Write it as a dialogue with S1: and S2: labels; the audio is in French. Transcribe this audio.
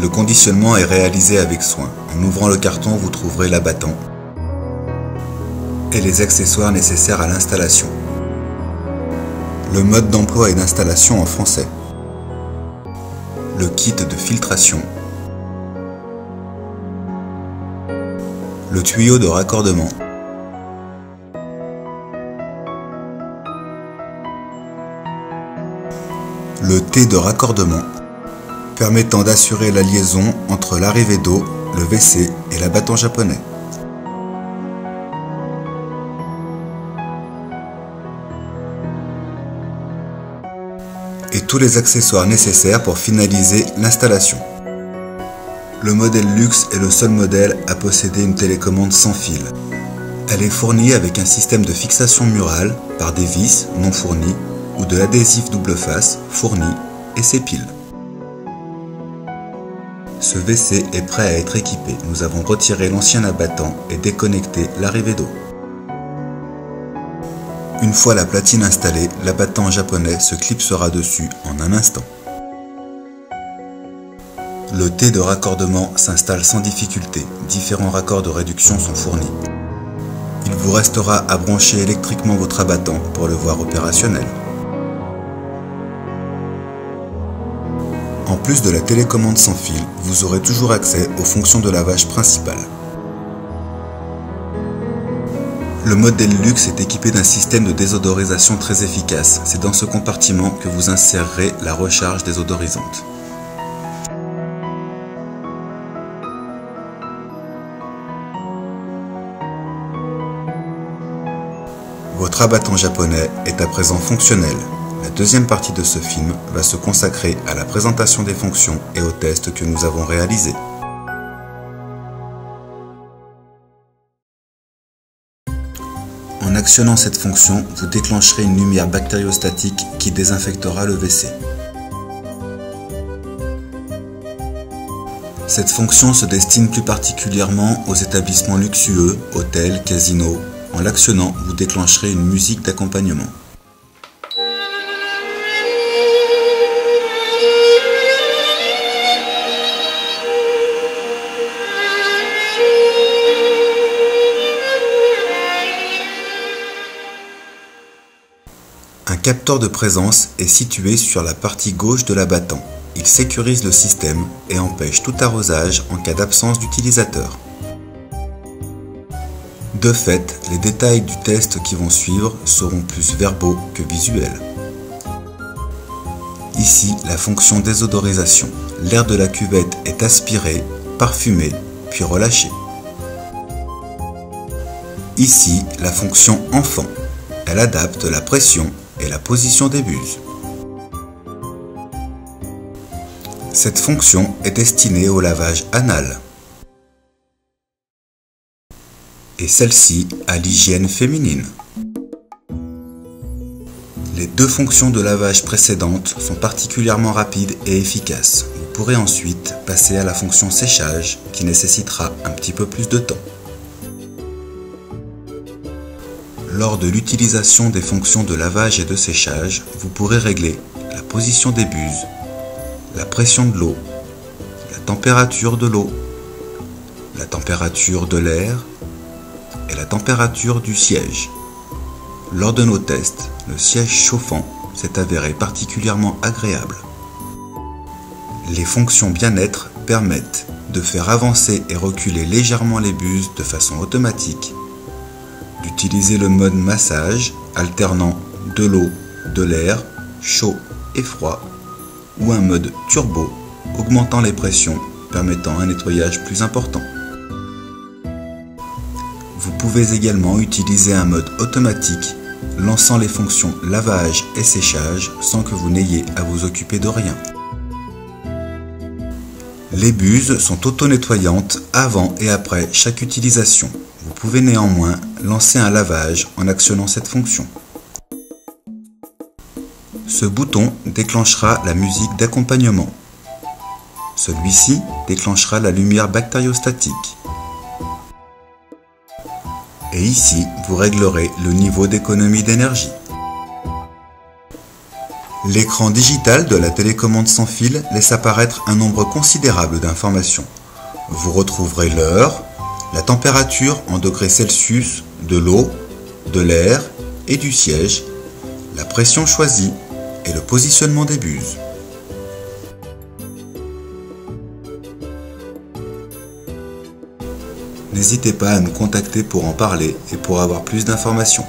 S1: Le conditionnement est réalisé avec soin. En ouvrant le carton, vous trouverez l'abattant et les accessoires nécessaires à l'installation. Le mode d'emploi et d'installation en français. Le kit de filtration. Le tuyau de raccordement. Le T de raccordement, permettant d'assurer la liaison entre l'arrivée d'eau, le WC et l'abattant japonais. Et tous les accessoires nécessaires pour finaliser l'installation. Le modèle Luxe est le seul modèle à posséder une télécommande sans fil. Elle est fournie avec un système de fixation murale par des vis non fournies ou de l'adhésif double face fourni et ses piles. Ce WC est prêt à être équipé. Nous avons retiré l'ancien abattant et déconnecté l'arrivée d'eau. Une fois la platine installée, l'abattant japonais se clipsera dessus en un instant. Le T de raccordement s'installe sans difficulté. Différents raccords de réduction sont fournis. Il vous restera à brancher électriquement votre abattant pour le voir opérationnel. En plus de la télécommande sans fil, vous aurez toujours accès aux fonctions de lavage principales. Le modèle Luxe est équipé d'un système de désodorisation très efficace. C'est dans ce compartiment que vous insérerez la recharge désodorisante. Votre abattant japonais est à présent fonctionnel. La deuxième partie de ce film va se consacrer à la présentation des fonctions et aux tests que nous avons réalisés. En actionnant cette fonction, vous déclencherez une lumière bactériostatique qui désinfectera le WC. Cette fonction se destine plus particulièrement aux établissements luxueux, hôtels, casinos. En l'actionnant, vous déclencherez une musique d'accompagnement. Un capteur de présence est situé sur la partie gauche de l'abattant. Il sécurise le système et empêche tout arrosage en cas d'absence d'utilisateur. De fait, les détails du test qui vont suivre seront plus verbaux que visuels. Ici, la fonction désodorisation. L'air de la cuvette est aspiré, parfumé, puis relâché. Ici, la fonction enfant. Elle adapte la pression et la position des buses. Cette fonction est destinée au lavage anal et celle-ci à l'hygiène féminine. Les deux fonctions de lavage précédentes sont particulièrement rapides et efficaces. Vous pourrez ensuite passer à la fonction séchage qui nécessitera un petit peu plus de temps. Lors de l'utilisation des fonctions de lavage et de séchage, vous pourrez régler la position des buses, la pression de l'eau, la température de l'eau, la température de l'air et la température du siège. Lors de nos tests, le siège chauffant s'est avéré particulièrement agréable. Les fonctions bien-être permettent de faire avancer et reculer légèrement les buses de façon automatique, d'utiliser le mode massage alternant de l'eau, de l'air, chaud et froid, ou un mode turbo augmentant les pressions permettant un nettoyage plus important. Vous pouvez également utiliser un mode automatique lançant les fonctions lavage et séchage sans que vous n'ayez à vous occuper de rien. Les buses sont auto-nettoyantes avant et après chaque utilisation. Vous pouvez néanmoins lancer un lavage en actionnant cette fonction. Ce bouton déclenchera la musique d'accompagnement. Celui-ci déclenchera la lumière bactériostatique. Et ici, vous réglerez le niveau d'économie d'énergie. L'écran digital de la télécommande sans fil laisse apparaître un nombre considérable d'informations. Vous retrouverez l'heure, la température en degrés Celsius de l'eau, de l'air et du siège, la pression choisie et le positionnement des buses. N'hésitez pas à nous contacter pour en parler et pour avoir plus d'informations.